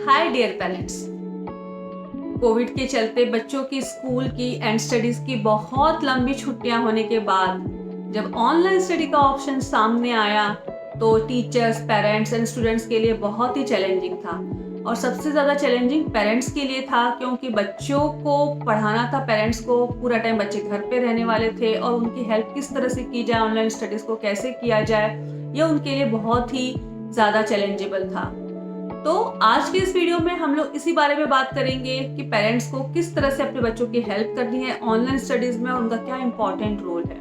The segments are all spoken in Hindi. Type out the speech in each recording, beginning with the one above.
Hi dear parents. कोविड के चलते बच्चों की स्कूल की एंड स्टडीज की बहुत लंबी छुट्टियां होने के बाद जब ऑनलाइन स्टडी का ऑप्शन सामने आया तो टीचर्स, पेरेंट्स एंड स्टूडेंट्स के लिए बहुत ही चैलेंजिंग था। और सबसे ज़्यादा चैलेंजिंग पेरेंट्स के लिए था, क्योंकि बच्चों को पढ़ाना था। पेरेंट्स को पूरा टाइम बच्चे घर पे रहने वाले थे और उनकी हेल्प किस तरह से की जाए, ऑनलाइन स्टडीज़ को कैसे किया जाए, ये उनके लिए बहुत ही ज़्यादा चैलेंजेबल था। तो आज की इस वीडियो में हम लोग इसी बारे में बात करेंगे कि पेरेंट्स को किस तरह से अपने बच्चों की हेल्प करनी है ऑनलाइन स्टडीज में और उनका क्या इंपॉर्टेंट रोल है।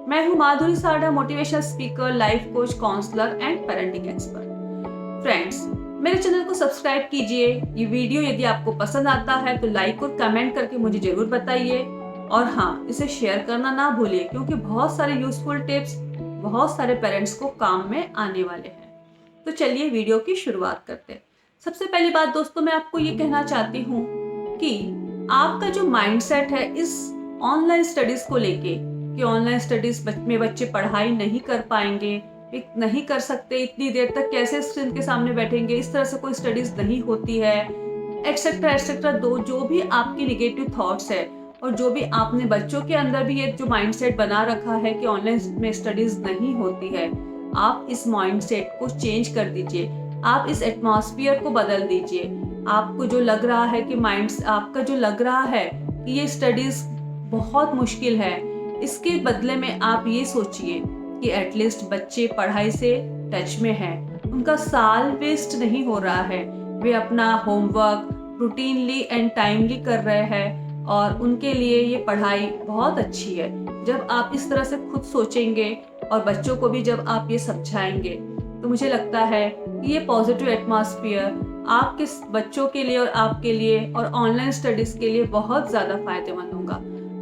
मैं हूं Madhuri Sada, motivational speaker, life coach, counsellor and parenting expert. Friends, मेरे चैनल को सब्सक्राइब कीजिए। ये वीडियो यदि आपको पसंद आता है तो लाइक और कमेंट करके मुझे जरूर बताइए। और हाँ, इसे शेयर करना ना भूलिए, क्योंकि बहुत सारे यूजफुल टिप्स बहुत सारे पेरेंट्स को काम में आने वाले हैं। तो चलिए वीडियो की शुरुआत करते हैं। सबसे पहली बात दोस्तों, मैं आपको ये कहना चाहती हूँ कि आपका जो माइंडसेट है इस ऑनलाइन स्टडीज को लेके, कि ऑनलाइन स्टडीज में बच्चे पढ़ाई नहीं कर पाएंगे, नहीं कर सकते, इतनी देर तक कैसे स्क्रीन के सामने बैठेंगे, इस तरह से कोई स्टडीज नहीं होती है, एक्सेट्रा एक्सेट्रा, जो भी आपकी निगेटिव थॉट्स है और जो भी आपने बच्चों के अंदर भी ये जो माइंडसेट बना रखा है कि ऑनलाइन में स्टडीज नहीं होती है, आप इस माइंडसेट को चेंज कर दीजिए। आप इस एटमॉस्फेयर को बदल दीजिए। आपको जो लग रहा है कि आपका जो लग रहा है कि ये स्टडीज बहुत मुश्किल है, इसके बदले में आप ये सोचिए कि एटलीस्ट बच्चे पढ़ाई से टच में हैं, उनका साल वेस्ट नहीं हो रहा है, वे अपना होमवर्क रूटीनली एंड टाइमली कर रहे हैं और उनके लिए ये पढ़ाई बहुत अच्छी है। जब आप इस तरह से खुद सोचेंगे और बच्चों को भी जब आप ये समझाएंगे, तो मुझे लगता है कि ये पॉजिटिव एटमॉस्फेयर आपके बच्चों के लिए और आपके लिए और ऑनलाइन स्टडीज के लिए बहुत ज़्यादा फायदेमंद होगा।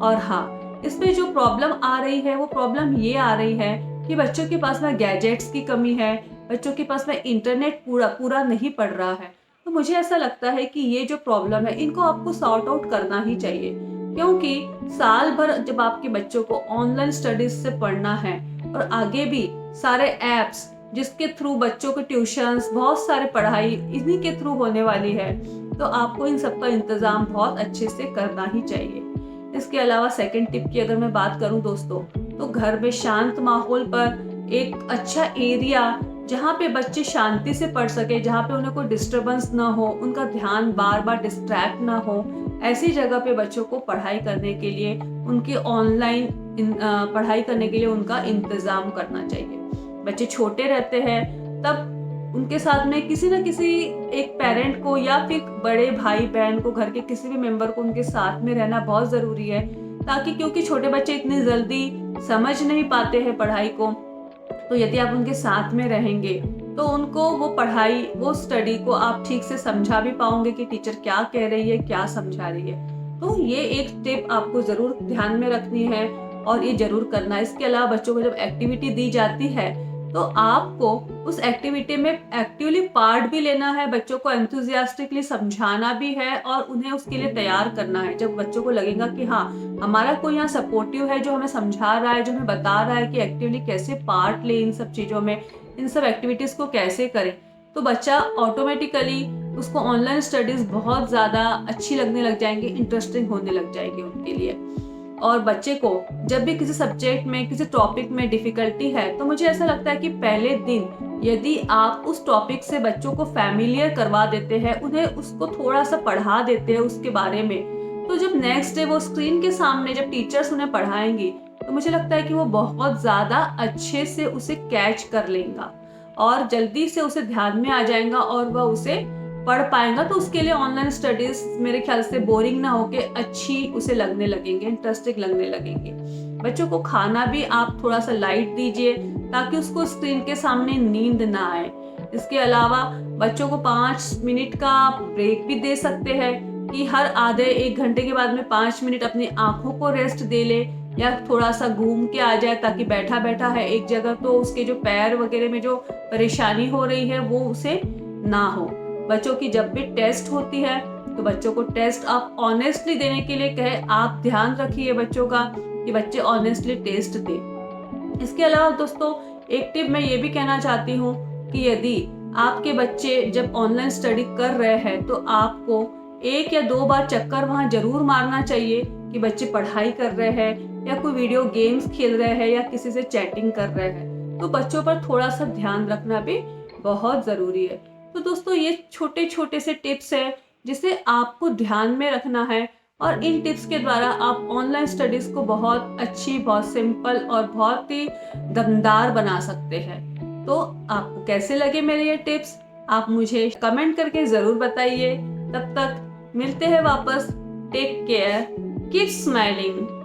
और हाँ, इसमें जो प्रॉब्लम आ रही है वो प्रॉब्लम ये आ रही है कि बच्चों के पास में गैजेट्स की कमी है, बच्चों के पास में इंटरनेट पूरा नहीं पड़ रहा है। तो मुझे ऐसा लगता है कि ये जो प्रॉब्लम है इनको आपको सॉर्ट आउट करना ही चाहिए, क्योंकि साल भर जब आपके बच्चों को ऑनलाइन स्टडीज से पढ़ना है और आगे भी सारे ऐप्स जिसके थ्रू बच्चों के ट्यूशंस, बहुत सारे पढ़ाई इन्हीं के थ्रू होने वाली है, तो आपको इन सब का इंतजाम बहुत अच्छे से करना ही चाहिए। इसके अलावा सेकंड टिप की अगर मैं बात करूं दोस्तों, तो घर में शांत माहौल पर एक अच्छा एरिया जहाँ पे बच्चे शांति से पढ़ सके, जहाँ पे उन्हें कोई डिस्टर्बेंस ना हो, उनका ध्यान बार बार डिस्ट्रैक्ट ना हो, ऐसी जगह पे बच्चों को पढ़ाई करने के लिए, उनकी ऑनलाइन पढ़ाई करने के लिए उनका इंतजाम करना चाहिए। बच्चे छोटे रहते हैं तब उनके साथ में किसी न किसी एक पेरेंट को या फिर बड़े भाई बहन को, घर के किसी भी मेंबर को उनके साथ में रहना बहुत ज़रूरी है, ताकि क्योंकि छोटे बच्चे इतनी जल्दी समझ नहीं पाते हैं पढ़ाई को, तो यदि आप उनके साथ में रहेंगे तो उनको वो पढ़ाई, वो स्टडी को आप ठीक से समझा भी पाओगे कि टीचर क्या कह रही है, क्या समझा रही है। तो ये एक टिप आपको ज़रूर ध्यान में रखनी है और ये जरूर करना है। इसके अलावा बच्चों को जब एक्टिविटी दी जाती है तो आपको उस एक्टिविटी में एक्टिवली पार्ट भी लेना है, बच्चों को एंथुजियास्टिकली समझाना भी है और उन्हें उसके लिए तैयार करना है। जब बच्चों को लगेगा कि हाँ, हमारा कोई यहाँ सपोर्टिव है जो हमें समझा रहा है, जो हमें बता रहा है कि एक्टिवली कैसे पार्ट ले इन सब चीज़ों में, इन सब एक्टिविटीज़ को कैसे करें, तो बच्चा ऑटोमेटिकली उसको ऑनलाइन स्टडीज़ बहुत ज़्यादा अच्छी लगने लग जाएंगी, इंटरेस्टिंग होने लग जाएगी उनके लिए। और बच्चे को जब भी किसी सब्जेक्ट में, किसी टॉपिक में डिफिकल्टी है, तो मुझे ऐसा लगता है कि पहले दिन यदि आप उस टॉपिक से बच्चों को फैमिलियर करवा देते हैं, उन्हें उसको थोड़ा सा पढ़ा देते हैं उसके बारे में, तो जब नेक्स्ट डे वो स्क्रीन के सामने जब टीचर्स उन्हें पढ़ाएंगी, तो मुझे लगता है कि वो बहुत ज़्यादा अच्छे से उसे कैच कर लेगा और जल्दी से उसे ध्यान में आ जाएगा और वह उसे पढ़ पाएगा। तो उसके लिए ऑनलाइन स्टडीज मेरे ख्याल से बोरिंग ना होके अच्छी उसे लगने लगेंगे, इंटरेस्टिंग लगने लगेंगे। बच्चों को खाना भी आप थोड़ा सा लाइट दीजिए ताकि उसको स्क्रीन के सामने नींद ना आए। इसके अलावा बच्चों को 5 मिनट का ब्रेक भी दे सकते हैं कि हर आधे 1 घंटे के बाद में 5 मिनट अपनी आंखों को रेस्ट दे ले या थोड़ा सा घूम के आ जाए, ताकि बैठा बैठा है एक जगह तो उसके जो पैर वगैरह में जो परेशानी हो रही है वो उसे ना हो। बच्चों की जब भी टेस्ट होती है तो बच्चों को टेस्ट आप ऑनेस्टली देने के लिए कहे, आप ध्यान रखिए बच्चों का कि बच्चे ऑनेस्टली टेस्ट दें। इसके अलावा दोस्तों एक टिप मैं ये भी कहना चाहती हूँ कि यदि आपके बच्चे जब ऑनलाइन स्टडी कर रहे हैं तो आपको 1 या 2 बार चक्कर वहाँ ज़रूर मारना चाहिए कि बच्चे पढ़ाई कर रहे हैं या कोई वीडियो गेम्स खेल रहे हैं या किसी से चैटिंग कर रहे हैं। तो बच्चों पर थोड़ा सा ध्यान रखना भी बहुत ज़रूरी है। तो दोस्तों ये छोटे छोटे से टिप्स हैं जिसे आपको ध्यान में रखना है और इन टिप्स के द्वारा आप ऑनलाइन स्टडीज़ को बहुत अच्छी, बहुत सिंपल और बहुत ही दमदार बना सकते हैं। तो आपको कैसे लगे मेरे ये टिप्स, आप मुझे कमेंट करके ज़रूर बताइए। तब तक मिलते हैं वापस। Take care, keep smiling.